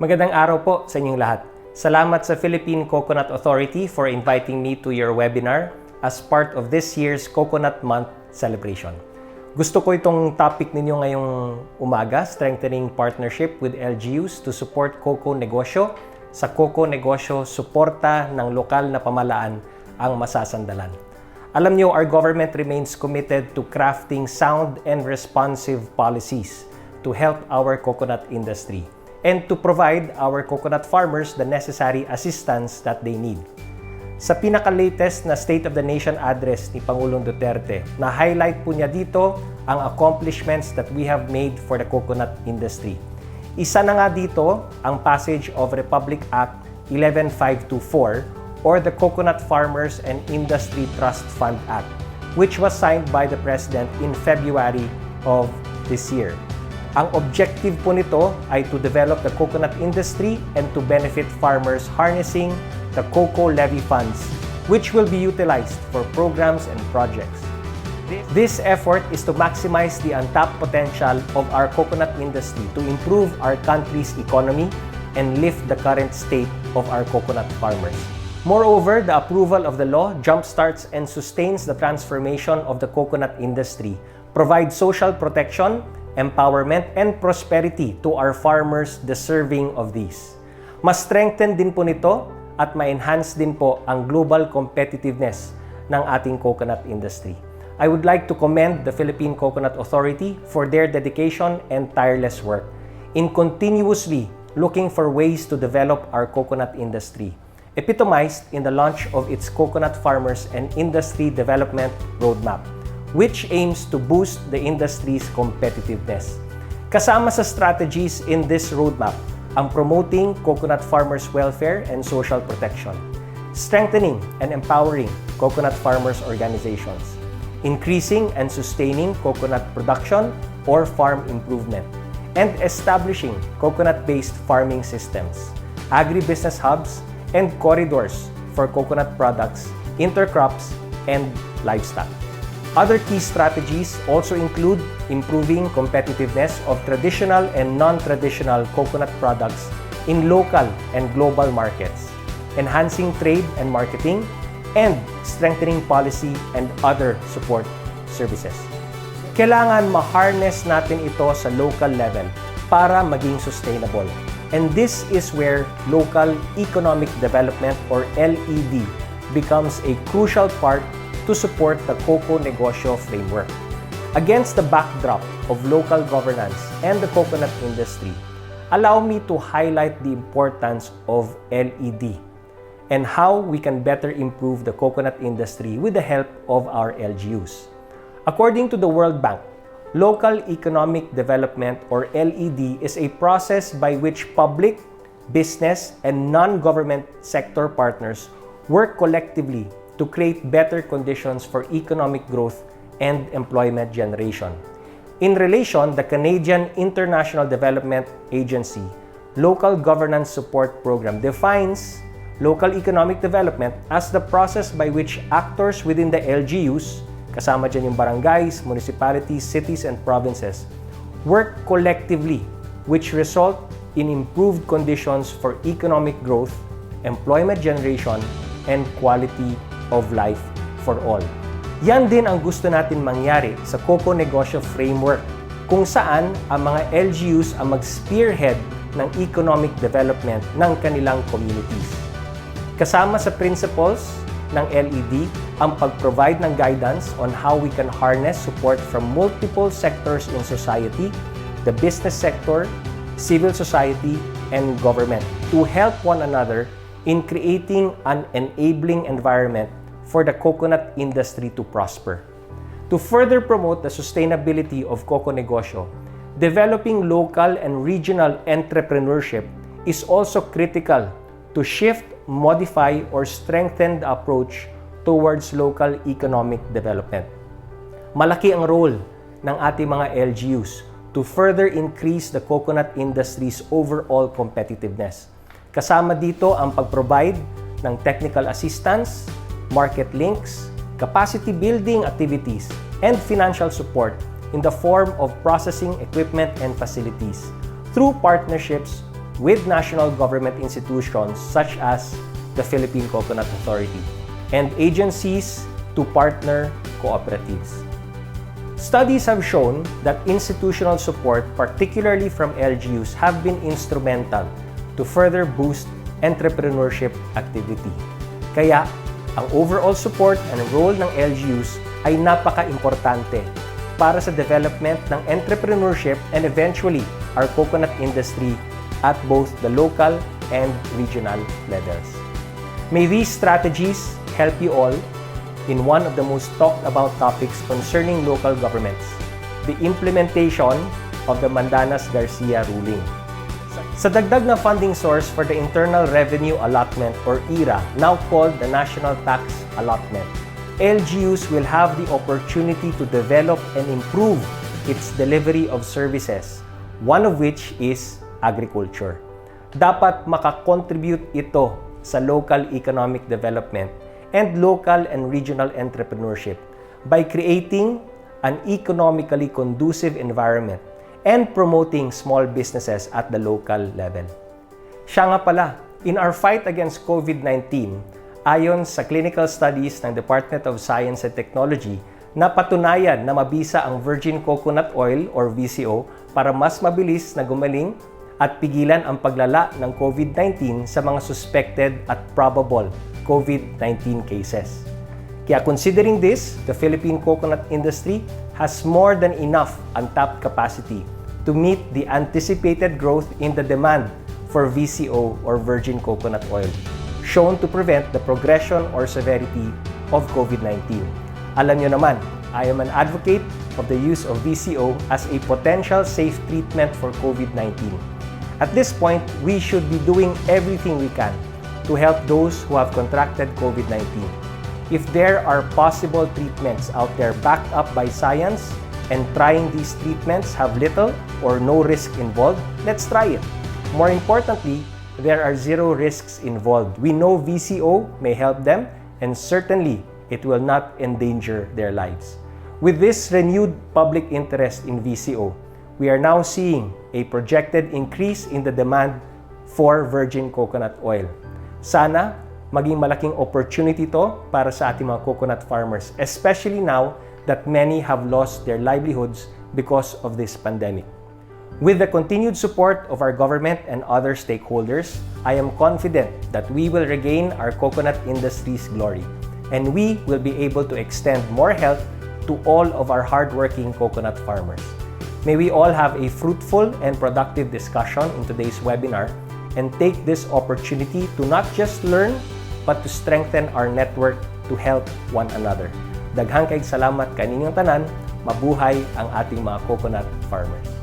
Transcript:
Magandang araw po sa inyong lahat. Salamat sa Philippine Coconut Authority for inviting me to your webinar as part of this year's Coconut Month celebration. Gusto ko itong topic ninyo ngayong umaga, strengthening partnership with LGUs to support Coco-Negosyo. Sa Coco-Negosyo, suporta ng lokal na pamahalaan ang masasandalan. Alam niyo, our government remains committed to crafting sound and responsive policies to help our coconut industry and to provide our coconut farmers the necessary assistance that they need. Sa pinaka-latest na State of the Nation address ni Pangulong Duterte, na-highlight po niya dito ang accomplishments that we have made for the coconut industry. Isa na nga dito ang passage of Republic Act 11524 or the Coconut Farmers and Industry Trust Fund Act, which was signed by the President in February of this year. Ang objective po nito ay to develop the coconut industry and to benefit farmers harnessing the cocoa levy funds, which will be utilized for programs and projects. This effort is to maximize the untapped potential of our coconut industry to improve our country's economy and lift the current state of our coconut farmers. Moreover, the approval of the law jumpstarts and sustains the transformation of the coconut industry, provides social protection, empowerment, and prosperity to our farmers deserving of these. Mas strengthen din po nito at ma-enhance din po ang global competitiveness ng ating coconut industry. I would like to commend the Philippine Coconut Authority for their dedication and tireless work in continuously looking for ways to develop our coconut industry, epitomized in the launch of its Coconut Farmers and Industry Development Roadmap, which aims to boost the industry's competitiveness. Kasama sa strategies in this roadmap ang promoting coconut farmers' welfare and social protection, strengthening and empowering coconut farmers' organizations, increasing and sustaining coconut production or farm improvement, and establishing coconut-based farming systems, agribusiness hubs, and corridors for coconut products, intercrops, and livestock. Other key strategies also include improving competitiveness of traditional and non-traditional coconut products in local and global markets, enhancing trade and marketing, and strengthening policy and other support services. Kailangan ma-harness natin ito sa local level para maging sustainable. And this is where local economic development or LED becomes a crucial part to support the Coco-Negosyo framework. Against the backdrop of local governance and the coconut industry, allow me to highlight the importance of LED and how we can better improve the coconut industry with the help of our LGUs. According to the World Bank, local economic development or LED is a process by which public, business, and non-government sector partners work collectively to create better conditions for economic growth and employment generation. In relation, the Canadian International Development Agency Local Governance Support Program defines local economic development as the process by which actors within the LGUs, kasama dyan yung barangays, municipalities, cities, and provinces, work collectively, which result in improved conditions for economic growth, employment generation, and quality of life for all. Yan din ang gusto natin mangyari sa Coco-Negosyo Framework, kung saan ang mga LGUs ang mag-spearhead ng economic development ng kanilang communities. Kasama sa principles ng LED ang pag-provide ng guidance on how we can harness support from multiple sectors in society, the business sector, civil society, and government to help one another in creating an enabling environment for the coconut industry to prosper. To further promote the sustainability of Coco-Negosyo, developing local and regional entrepreneurship is also critical to shift, modify, or strengthen the approach towards local economic development. Malaki ang role ng ating mga LGUs to further increase the coconut industry's overall competitiveness. Kasama dito ang pag-provide ng technical assistance, market links, capacity building activities, and financial support in the form of processing equipment and facilities through partnerships with national government institutions such as the Philippine Coconut Authority and agencies to partner cooperatives. Studies have shown that institutional support, particularly from LGUs, have been instrumental to further boost entrepreneurship activity. Kaya, ang overall support and role ng LGUs ay napaka-importante para sa development ng entrepreneurship and eventually our coconut industry at both the local and regional levels. May these strategies help you all in one of the most talked about topics concerning local governments, the implementation of the Mandanas-Garcia ruling. Sa dagdag na funding source for the Internal Revenue Allotment or IRA, now called the National Tax Allotment, LGUs will have the opportunity to develop and improve its delivery of services, one of which is agriculture. Dapat makakontribute ito sa local economic development and local and regional entrepreneurship by creating an economically conducive environment and promoting small businesses at the local level. Siya nga pala, in our fight against COVID-19, ayon sa clinical studies ng Department of Science and Technology, napatunayan na mabisa ang virgin coconut oil or VCO para mas mabilis na gumaling at pigilan ang paglala ng COVID-19 sa mga suspected at probable COVID-19 cases. Kaya considering this, the Philippine coconut industry has more than enough untapped capacity to meet the anticipated growth in the demand for VCO or virgin coconut oil, shown to prevent the progression or severity of COVID-19. Alam nyo naman, I am an advocate of the use of VCO as a potential safe treatment for COVID-19. At this point, we should be doing everything we can to help those who have contracted COVID-19. If there are possible treatments out there backed up by science and trying these treatments have little or no risk involved, let's try it. More importantly, there are zero risks involved. We know VCO may help them and certainly it will not endanger their lives. With this renewed public interest in VCO, we are now seeing a projected increase in the demand for virgin coconut oil. Sana maging malaking opportunity to para sa ating mga coconut farmers, especially now that many have lost their livelihoods because of this pandemic. With the continued support of our government and other stakeholders, I am confident that we will regain our coconut industry's glory, and we will be able to extend more help to all of our hardworking coconut farmers. May we all have a fruitful and productive discussion in today's webinar and take this opportunity to not just learn, but to strengthen our network to help one another. Daghang kayong salamat kaninyong tanan, mabuhay ang ating mga coconut farmers.